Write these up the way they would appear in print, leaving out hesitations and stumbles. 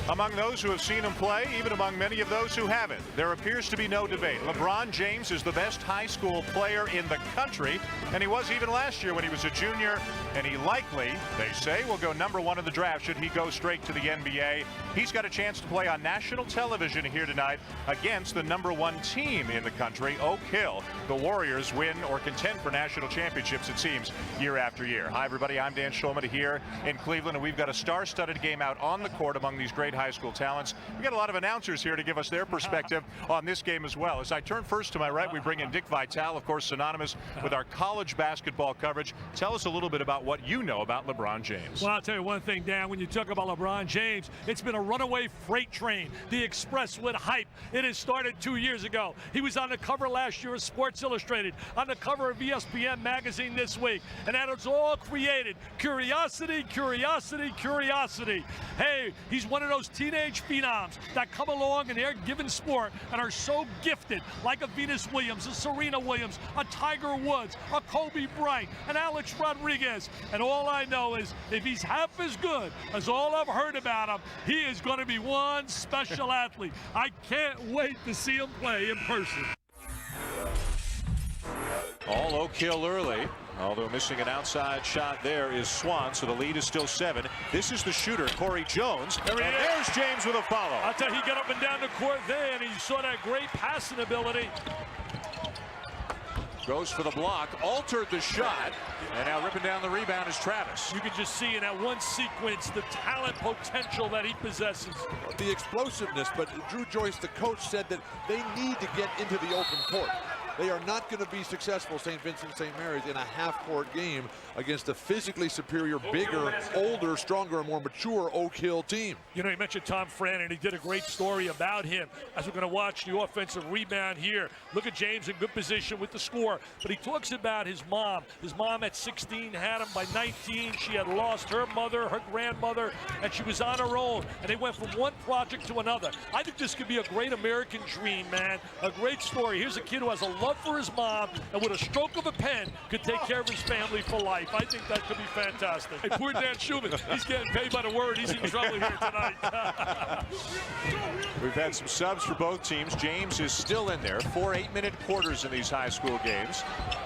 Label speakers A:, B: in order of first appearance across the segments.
A: Among those who have seen him play, even among many of those who haven't, there appears to be no debate. LeBron James is the best high school player in the country, and he was even last year when he was a junior, and he likely, they say, will go #1 in the draft should he go straight to the NBA. He's got a chance to play on national television here tonight against the #1 team in the country, Oak Hill. The Warriors win or contend for national championships, it seems, year after year. Hi, everybody. I'm Dan Schulman here in Cleveland, and we've got a star-studded game out on the court among these great high school talents. We've got a lot of announcers here to give us their perspective on this game as well. As I turn first to my right, we bring in Dick Vitale, of course, synonymous with our college basketball coverage. Tell us a little bit about what you know about LeBron James.
B: Well, I'll tell you one thing, Dan. When you talk about LeBron James, it's been a runaway freight train. The Express with hype. It has started 2 years ago. He was on the cover last year of Sports Illustrated, on the cover of ESPN magazine this week, and that has all created curiosity, curiosity, curiosity. Hey, he's one of those teenage phenoms that come along in their given sport and are so gifted, like a Venus Williams, a Serena Williams, a Tiger Woods, a Kobe Bryant, an Alex Rodriguez. And all I know is if he's half as good as all I've heard about him, he is going to be one special athlete. I can't wait to see him play in person.
A: All Oak Hill early, although missing an outside shot there is Swan, so the lead is still 7. This is the shooter, Corey Jones, and there's James with a follow.
B: I'll tell you, he got up and down the court there, and he saw that great passing ability.
A: Goes for the block, altered the shot, and now ripping down the rebound is Travis.
B: You can just see in that one sequence the talent potential that he possesses.
C: The explosiveness, but Drew Joyce, the coach, said that they need to get into the open court. They are not going to be successful, St. Vincent St. Mary's, in a half-court game against a physically superior, bigger, older, stronger, and more mature Oak Hill team.
B: You know, you mentioned Tom Frannon. He did a great story about him as we're going to watch the offensive rebound here. Look at James in good position with the score. But he talks about his mom. His mom at 16 had him by 19. She had lost her mother, her grandmother, and she was on her own. And they went from one project to another. I think this could be a great American dream, man. A great story. Here's a kid who has a love for his mom, and with a stroke of a pen could take care of his family for life. I think that could be fantastic. Hey, poor Dan Schulman, he's getting paid by the word. He's in trouble here tonight.
A: We've had some subs for both teams. James is still in there. 4 8-minute quarters in these high school games.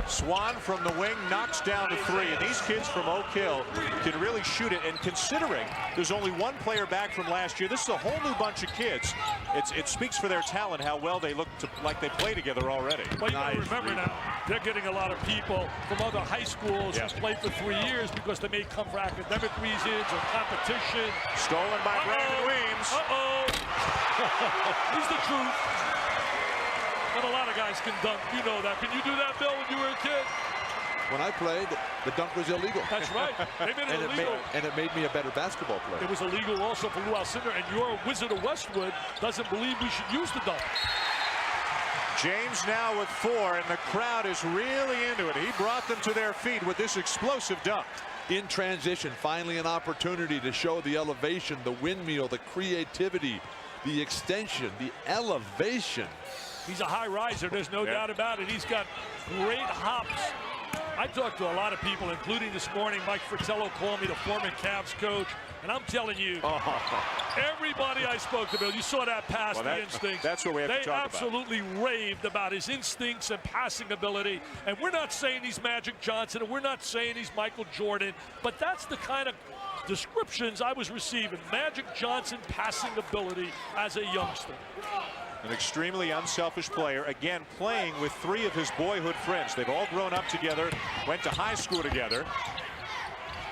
A: Swan from the wing knocks down to 3, and these kids from Oak Hill can really shoot it. And considering there's only one player back from last year, this is a whole new bunch of kids. It speaks for their talent how well they look like they play together already.
B: Well, you gotta remember now, they're getting a lot of people from other high schools who played for 3 years because they may come for academic reasons or competition.
A: Stolen by Brandon Weems.
B: He's the truth. But a lot of guys can dunk. You know that. Can you do that, Bill, when you were a kid?
C: When I played, the dunk was illegal.
B: That's right. They made it illegal.
C: And it made me a better basketball player.
B: It was illegal also for Lou Alcindor, and your Wizard of Westwood doesn't believe we should use the dunk.
A: James now with 4, and the crowd is really into it. He brought them to their feet with this explosive dunk.
C: In transition, finally an opportunity to show the elevation, the windmill, the creativity, the extension, the elevation.
B: He's a high riser, there's no doubt about it. He's got great hops. I talked to a lot of people, including this morning, Mike Fratello called me, the former Cavs coach, and I'm telling you, everybody I spoke to, Bill, you saw that pass, the instincts.
A: That's what we have to talk about.
B: They absolutely raved about his instincts and passing ability, and we're not saying he's Magic Johnson, and we're not saying he's Michael Jordan, but that's the kind of descriptions I was receiving. Magic Johnson passing ability as a youngster.
A: An extremely unselfish player, again playing with 3 of his boyhood friends. They've all grown up together, went to high school together,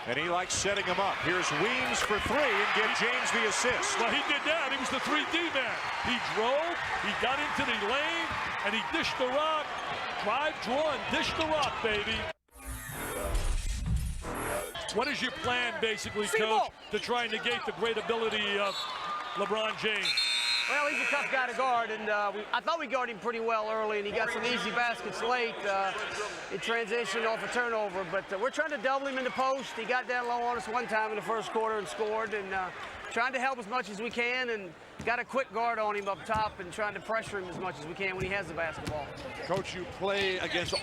A: and he likes setting them up. Here's Weems for 3 and give James the assist.
B: Well, he did that. He was the 3D man. He drove, he got into the lane, and he dished the rock. Drive, draw, and dish the rock, baby. What is your plan, basically, Coach, to try and negate the great ability of LeBron James?
D: Well, he's a tough guy to guard, and I thought we guarded him pretty well early, and he got some easy baskets late in transition off a turnover. But we're trying to double him in the post. He got down low on us one time in the first quarter and scored, and trying to help as much as we can. And got a quick guard on him up top and trying to pressure him as much as we can when he has the basketball.
C: Coach, you play against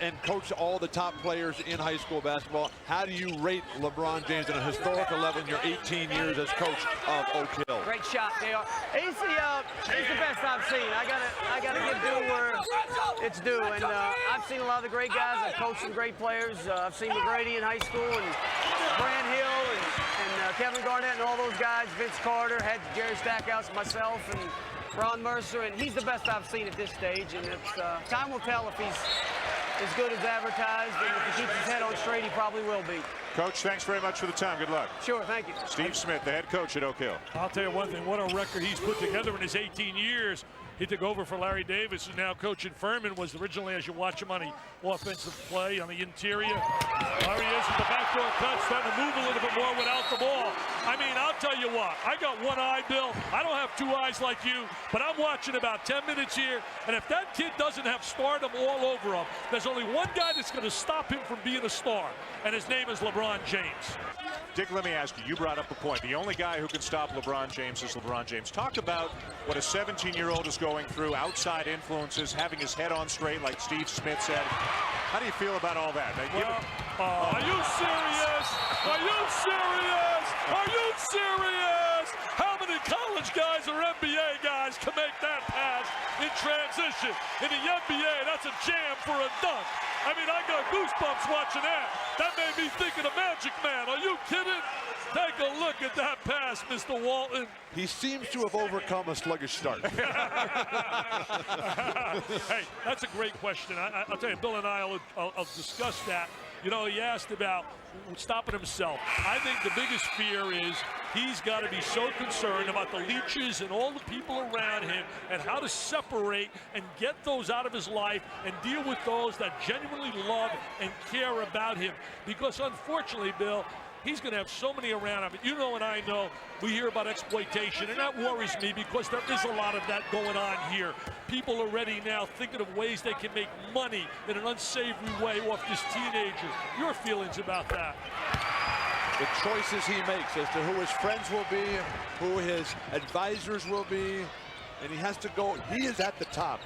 C: and coach all the top players in high school basketball. How do you rate LeBron James on a historical level in your 18 years as coach of Oak Hill?
D: Great shot, Dale. He's the best I've seen. I gotta give due where it's due. And I've seen a lot of the great guys. I've coached some great players. I've seen McGrady in high school and Grant Hill and Kevin Garnett and all those guys. Vince Carter, had Jerry Stackhouse, myself, and Ron Mercer, and he's the best I've seen at this stage. And it's time will tell if he's as good as advertised, and if he keeps his head on straight, he probably will be.
A: Coach, thanks very much for the time. Good luck.
D: Sure, thank you.
A: Steve Smith, the head coach at Oak Hill.
B: I'll tell you one thing, what a record he's put together in his 18 years. He took over for Larry Davis, who's now coaching Furman, was originally, as you watch him on the offensive play on the interior. There he is with the backdoor cut, starting to move a little bit more without the ball. I mean, I'll tell you what, I got one eye, Bill. I don't have two eyes like you, but I'm watching about 10 minutes here, and if that kid doesn't have stardom all over him, there's only one guy that's going to stop him from being a star, and his name is LeBron James.
A: Dick, let me ask you, you brought up a point. The only guy who can stop LeBron James is LeBron James. Talk about what a 17-year-old is going through, outside influences, having his head on straight, like Steve Smith said. How do you feel about all that?
B: Are you serious? Are you serious? Are you serious? How many college guys or NBA guys can make that pass in transition? In the NBA, that's a jam for a dunk. I mean, I got goosebumps watching that. That made me think of the Magic Man. Are you kidding? Take a look at that pass, Mr. Walton.
C: He seems to have overcome a sluggish start.
B: Hey, that's a great question. I'll tell you, Bill and I will discuss that. You know, he asked about stopping himself. I think the biggest fear is he's got to be so concerned about the leeches and all the people around him and how to separate and get those out of his life and deal with those that genuinely love and care about him. Because unfortunately, Bill, he's going to have so many around him. You know and I know, we hear about exploitation, and that worries me because there is a lot of that going on here. People already now thinking of ways they can make money in an unsavory way off this teenager. Your feelings about that?
C: The choices he makes as to who his friends will be, who his advisors will be, and he has to go, he is at the top.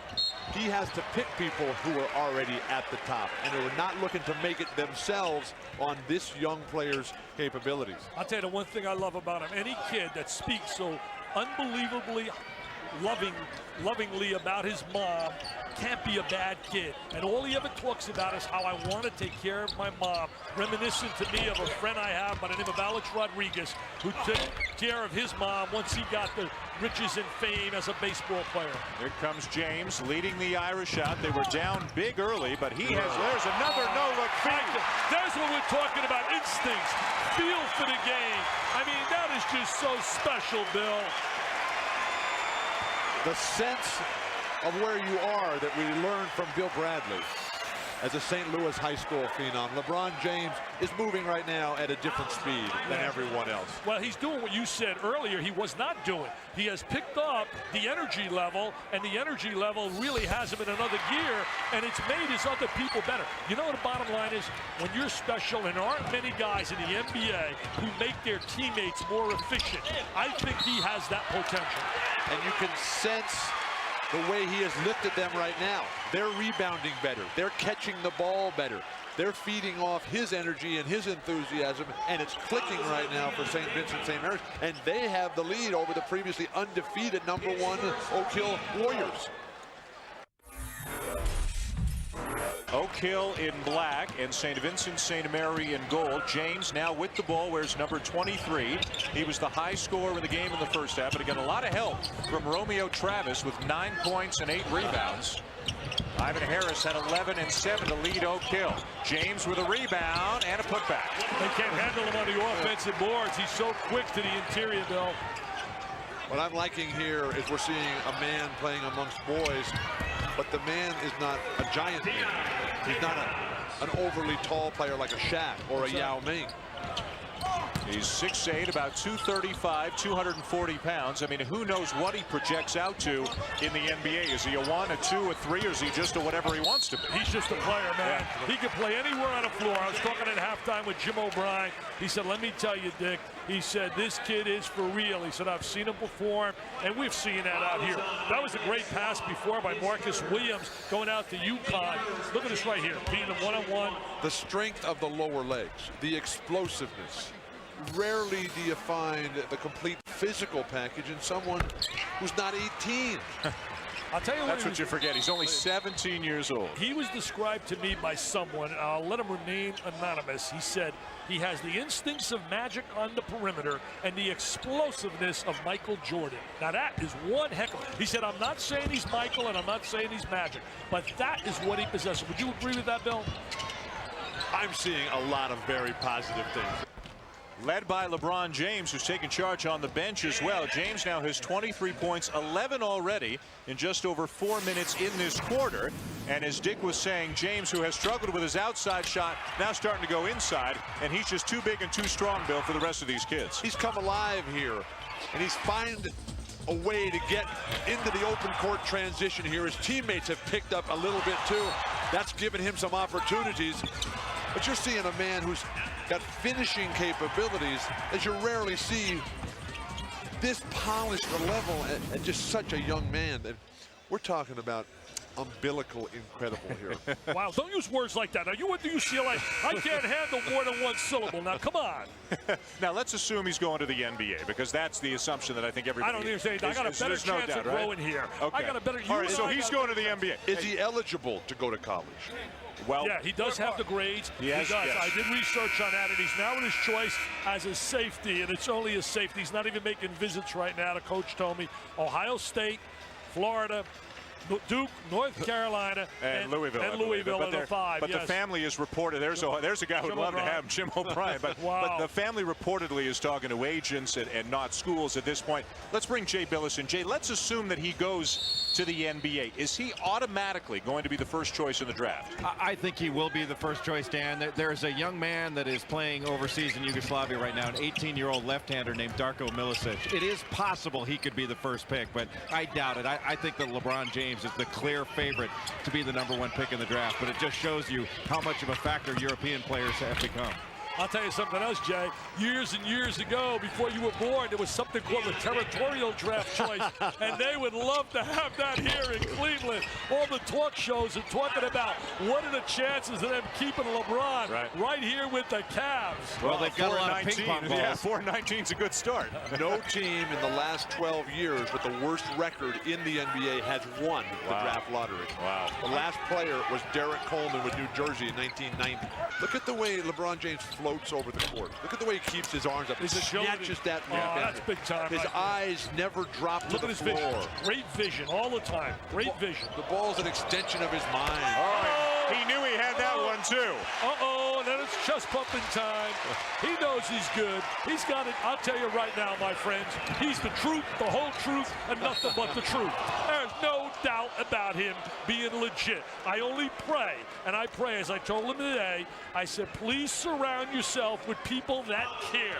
C: He has to pick people who are already at the top and who are not looking to make it themselves on this young player's capabilities.
B: I'll tell you the one thing I love about him. Any kid that speaks so unbelievably lovingly about his mom can't be a bad kid. And all he ever talks about is how I want to take care of my mom. Reminiscent to me of a friend I have by the name of Alex Rodriguez, who took care of his mom once he got the riches and fame as a baseball player.
A: Here comes James leading the Irish out. They were down big early, but there's another no-look feed.
B: There's what we're talking about, instincts, feel for the game. I mean, that is just so special, Bill.
C: The sense of where you are that we learned from Bill Bradley as a St. Louis high school phenom. LeBron James is moving right now at a different speed than everyone else.
B: Well, he's doing what you said earlier he was not doing. He has picked up the energy level, and the energy level really has him in another gear, and it's made his other people better. You know what the bottom line is? When you're special, and there aren't many guys in the NBA who make their teammates more efficient, I think he has that potential.
C: And you can sense the way he has lifted them right now. They're rebounding better. They're catching the ball better. They're feeding off his energy and his enthusiasm, and it's clicking right now for St. Vincent St. Mary's, and they have the lead over the previously undefeated #1 Oak Hill Warriors.
A: Oak Hill in black and St. Vincent St. Mary in gold. James now with the ball wears number 23. He was the high scorer in the game in the first half, but again a lot of help from Romeo Travis with 9 points and 8 rebounds. Ivan Harris had 11 and 7 to lead Oak Hill. James with a rebound and a putback.
B: They can't handle him on the offensive boards. He's so quick to the interior, Bill.
C: What I'm liking here is we're seeing a man playing amongst boys, but the man is not a giant man. He's not an overly tall player like a Shaq or a Yao Ming.
A: He's 6'8", about 235, 240 pounds. I mean, who knows what he projects out to in the NBA? Is he a 1, a 2, a 3, or is he just a whatever he wants to be?
B: He's just a player, man. Yeah. He can play anywhere on the floor. I was talking at halftime with Jim O'Brien. He said, let me tell you, Dick, he said, this kid is for real. He said, I've seen him perform, and we've seen that out here. That was a great pass before by Marcus Williams going out to UConn. Look at this right here, beating him one-on-one.
C: The strength of the lower legs, the explosiveness. Rarely do you find the complete physical package in someone who's not 18.
B: I'll tell you
A: that's what you forget. He's only 17 years old.
B: He was described to me by someone, I'll let him remain anonymous. He said he has the instincts of Magic on the perimeter and the explosiveness of Michael Jordan. Now that is one heck of. He said, I'm not saying he's Michael and I'm not saying he's Magic, but that is what he possesses. Would you agree with that, Bill?
C: I'm seeing a lot of very positive things.
A: Led by LeBron James, who's taking charge on the bench as well. James now has 23 points, 11 already in just over 4 minutes in this quarter. And as Dick was saying, James, who has struggled with his outside shot, now starting to go inside. And he's just too big and too strong, Bill, for the rest of these kids.
C: He's come alive here, and he's found a way to get into the open court transition here. His teammates have picked up a little bit, too. That's given him some opportunities. But you're seeing a man who's got finishing capabilities as you rarely see this polished a level at just such a young man. And we're talking about umbilical incredible here.
B: Wow, don't use words like that. Now, you went to UCLA. I can't handle more than one syllable. Now, come on.
A: Now, let's assume he's going to the NBA, because that's the assumption that I think everybody.
B: I don't understand. I got a better chance of growing here.
A: Okay.
B: I got a better.
A: All right, so he's going to the NBA.
C: Is he eligible to go to college?
A: Well,
B: yeah, he does have the grades.
A: Yes,
B: he does.
A: yes.
B: I did research on that, and he's now in his choice as a safety, and it's only a safety. He's not even making visits right now. The coach told me Ohio State, Florida, Duke, North Carolina, and Louisville in the 5.
A: But
B: yes.
A: the family is reported. There's a guy who would love to have him, Jim O'Brien. But,
B: wow.
A: but the family reportedly is talking to agents and not schools at this point. Let's bring Jay Billis in. Jay, let's assume that he goes to the NBA. Is he automatically going to be the first choice in the draft?
E: I think he will be the first choice, Dan. There's a young man that is playing overseas in Yugoslavia right now, an 18-year-old left-hander named Darko Milicic. It is possible he could be the first pick, but I doubt it. I think that LeBron James is the clear favorite to be the #1 pick in the draft, but it just shows you how much of a factor European players have become.
B: I'll tell you something else, Jay. Years and years ago, before you were born, there was something called a territorial draft choice, and they would love to have that here in Cleveland. All the talk shows are talking about what are the chances of them keeping LeBron right here with the Cavs.
E: Well, they've got a lot of ping pong balls.
A: Yeah, 4-19's a good start.
C: No team in the last 12 years with the worst record in the NBA has won the draft lottery.
A: Wow.
C: The last player was Derek Coleman with New Jersey in 1990. Look at the way LeBron James floats over the court. Look at the way he keeps his arms up. He snatches that man.
B: Oh, that's big time.
C: His eyes never drop to the floor.
B: Vision. Great vision all the time. Great vision.
C: The ball's an extension of his mind.
A: Oh, he knew he had that one too.
B: Uh-oh, and then it's chest pumping time. He knows he's good. He's got it. I'll tell you right now, my friends, he's the truth, the whole truth, and nothing but the truth. There's no doubt about him being legit. I only pray, and I pray, as I told him today, I said, please surround yourself with people that care.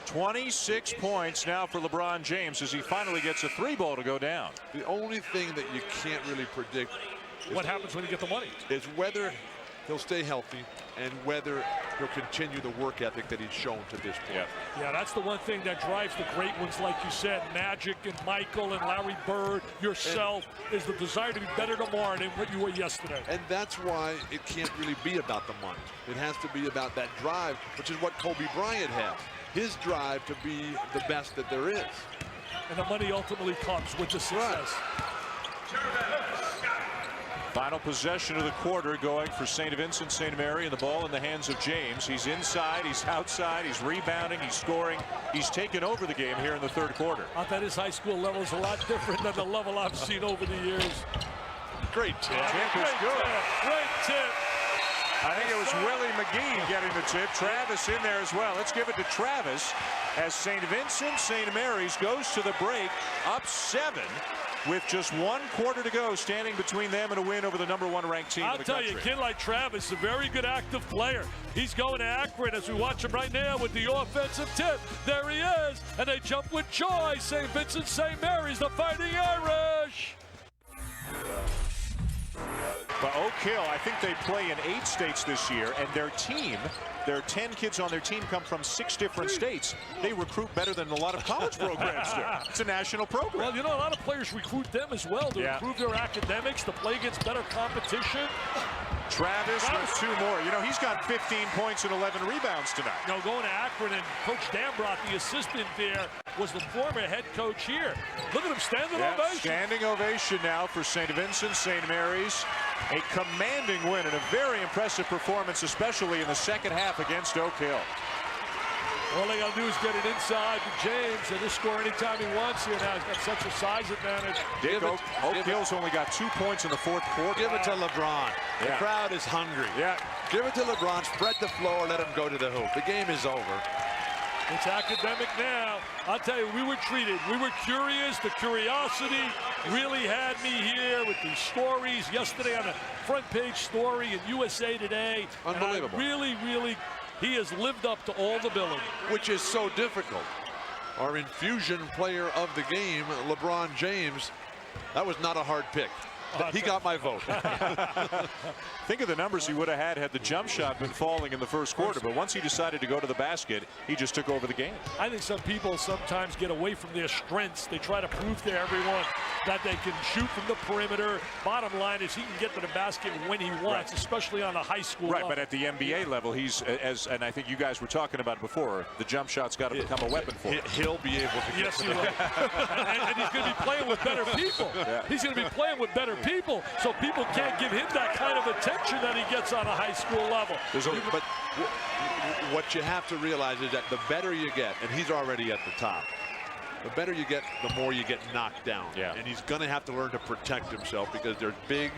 A: 26 points now for LeBron James as he finally gets a 3-ball to go down.
C: The only thing that you can't really predict is
B: what happens when you get the money.
C: Is whether he'll stay healthy and whether he'll continue the work ethic that he's shown to this point.
B: Yeah, that's the one thing that drives the great ones, like you said, Magic and Michael and Larry Bird, yourself, is the desire to be better tomorrow than what you were yesterday.
C: And that's why it can't really be about the money. It has to be about that drive, which is what Kobe Bryant has. His drive to be the best that there is.
B: And the money ultimately comes with the success.
A: Final possession of the quarter going for St. Vincent St. Mary, and the ball in the hands of James. He's inside, he's outside, he's rebounding, he's scoring. He's taken over the game here in the third quarter.
B: I bet his high school level is a lot different than the level I've seen over the years.
C: Great tip.
B: Great tip.
A: I think it was Willie McGee getting the tip. Travis in there as well. Let's give it to Travis as St. Vincent St. Mary's goes to the break up 7. with just 1 quarter to go, standing between them and a win over the #1 ranked team in the country.
B: I'll tell you, a kid like Travis is a very good active player. He's going to Akron as we watch him right now with the offensive tip. There he is, and they jump with joy. St. Vincent St. Mary's, the Fighting Irish.
A: But Oak Hill, I think they play in 8 states this year, and their team, there are 10 kids on their team come from 6 different states. They recruit better than a lot of college programs do. It's a national program.
B: Well, you know, a lot of players recruit them as well to improve their academics, to play against better competition.
A: Travis with 2 more. You know, he's got 15 points and 11 rebounds tonight.
B: You know, going to Akron, and Coach Dambrot, the assistant there, was the former head coach here. Look at him, standing ovation.
A: Standing ovation now for St. Vincent St. Mary's. A commanding win and a very impressive performance, especially in the second half against Oak Hill.
B: All they got to do is get it inside to James, and he'll score anytime he wants here now. He's got such a size advantage.
A: Oak Hill's only got 2 points in the 4th quarter.
C: Give it to LeBron. The crowd is hungry. Give it to LeBron. Spread the floor. Let him go to the hoop. The game is over.
B: It's academic now. I'll tell you, we were curious. The curiosity really had me here with these stories yesterday on a front page story in USA Today.
C: Unbelievable.
B: Really, he has lived up to all the billing.
C: Which is so difficult. Our infusion player of the game, LeBron James, that was not a hard pick. He got my vote.
A: Think of the numbers he would have had the jump shot been falling in the 1st quarter. But once he decided to go to the basket, he just took over the game.
B: I think some people sometimes get away from their strengths. They try to prove to everyone that they can shoot from the perimeter. Bottom line is he can get to the basket when he wants, especially on a high school level.
A: But at the NBA level, he's, and I think you guys were talking about it before, the jump shot's got to become a weapon for him.
C: He'll be able to get
B: he will. and he's going to be playing with better people. He's going to be playing with better people, so people can't give him that kind of attention that he gets on a high school level.
C: But what you have to realize is that the better you get, and he's already at the top, the better you get, the more you get knocked down. And he's going to have to learn to protect himself because there's big,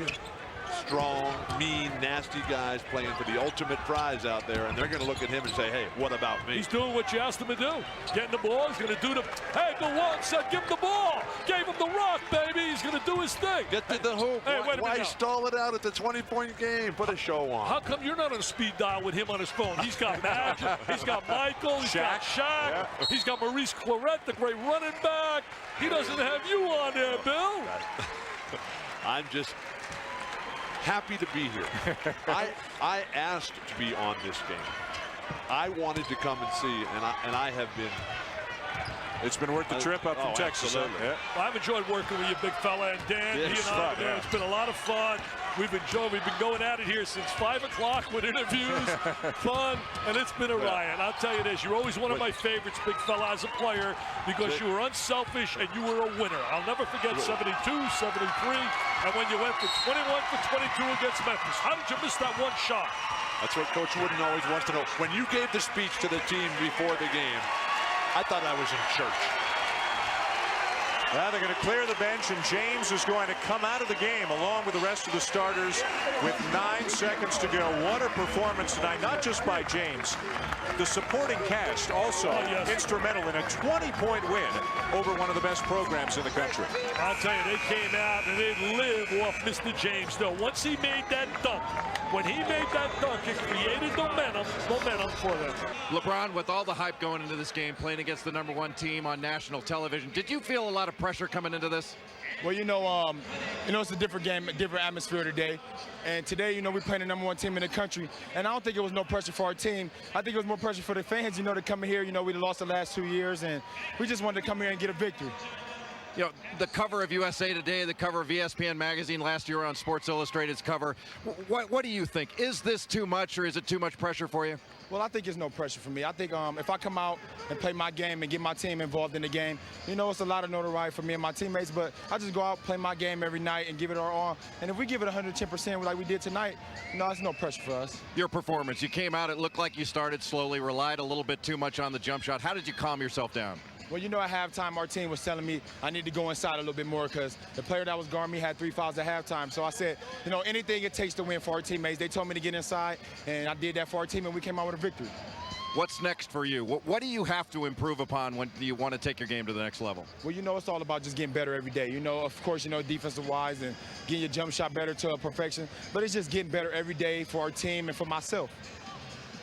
C: strong, mean, nasty guys playing for the ultimate prize out there, and they're going to look at him and say, hey, what about me?
B: He's doing what you asked him to do. Getting the ball. He's going to do the, hey, DeWalt said give him the ball. Gave him the rock, baby. He's going to do his thing.
C: Get to the hoop.
B: Hey,
C: why stall it out at the 20-point game? Put a show on.
B: How come you're not on a speed dial with him on his phone? He's got Magic. He's got Michael. He's got Shaq. He's got Maurice Claret, the great running back. He doesn't have you on there, Bill.
C: I'm just happy to be here. I asked to be on this game. I wanted to come and see, and I have been.
A: It's been worth the trip up from Texas.
B: Well, I've enjoyed working with you, big fella, and Dan. He and I, man, it's been a lot of fun. We've been going at it here since 5 o'clock with interviews, fun, and it's been a riot. I'll tell you this, you're always one of my favorites, big fella, as a player, because you were unselfish and you were a winner. I'll never forget 72, 73, and when you went for 21 for 22 against Memphis. How did you miss that one shot?
C: That's what Coach Wooden always wants to know. When you gave the speech to the team before the game, I thought I was in church.
A: Now they're going to clear the bench, and James is going to come out of the game along with the rest of the starters with 9 seconds to go. What a performance tonight, not just by James. The supporting cast also instrumental in a 20-point win over one of the best programs in the country.
B: I'll tell you, they came out and they live off Mr. James, though. Once he made that dunk, when he made that dunk, it created momentum for them.
E: LeBron, with all the hype going into this game, playing against the #1 team on national television, did you feel a lot of pressure coming into this?
F: Well, it's a different game, a different atmosphere today. And today, we're playing the #1 team in the country. And I don't think it was no pressure for our team. I think it was more pressure for the fans, to come in here. We lost the last 2 years, and we just wanted to come here and get a victory.
E: The cover of USA Today, the cover of ESPN magazine last year on Sports Illustrated's cover. What do you think? Is this too much, or is it too much pressure for you?
F: Well, I think it's no pressure for me. I think if I come out and play my game and get my team involved in the game, it's a lot of notoriety for me and my teammates, but I just go out, play my game every night and give it our all. And if we give it 110% like we did tonight, it's no pressure for us.
E: Your performance, you came out, it looked like you started slowly, relied a little bit too much on the jump shot. How did you calm yourself down?
F: Well, at halftime, our team was telling me I need to go inside a little bit more because the player that was guarding me had 3 fouls at halftime. So I said, anything it takes to win for our teammates. They told me to get inside, and I did that for our team, and we came out with a victory.
E: What's next for you? What do you have to improve upon when you want to take your game to the next level?
F: Well, you know, it's all about just getting better every day. You know, of course, you know, defensive-wise and getting your jump shot better to perfection. But it's just getting better every day for our team and for myself.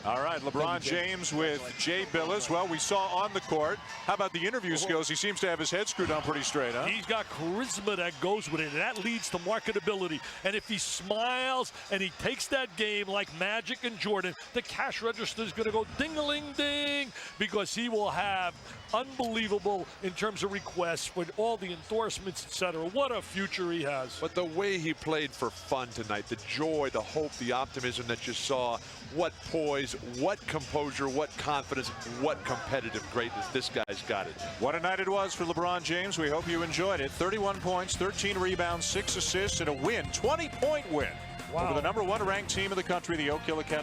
A: All right, LeBron James with Jay Billis. Well, we saw on the court. How about the interview skills? He seems to have his head screwed on pretty straight, huh?
B: He's got charisma that goes with it, and that leads to marketability. And if he smiles and he takes that game like Magic and Jordan, the cash register is going to go ding-a-ling-ding because he will have unbelievable in terms of requests with all the endorsements, etc. What a future he has.
C: But the way he played for fun tonight, the joy, the hope, the optimism that you saw, what poise, what composure, what confidence, what competitive greatness. This guy's got it.
A: What a night it was for LeBron James. We hope you enjoyed it. 31 points, 13 rebounds, 6 assists, and a win, 20-point win over the #1 ranked team in the country, the Oak Hill Academy.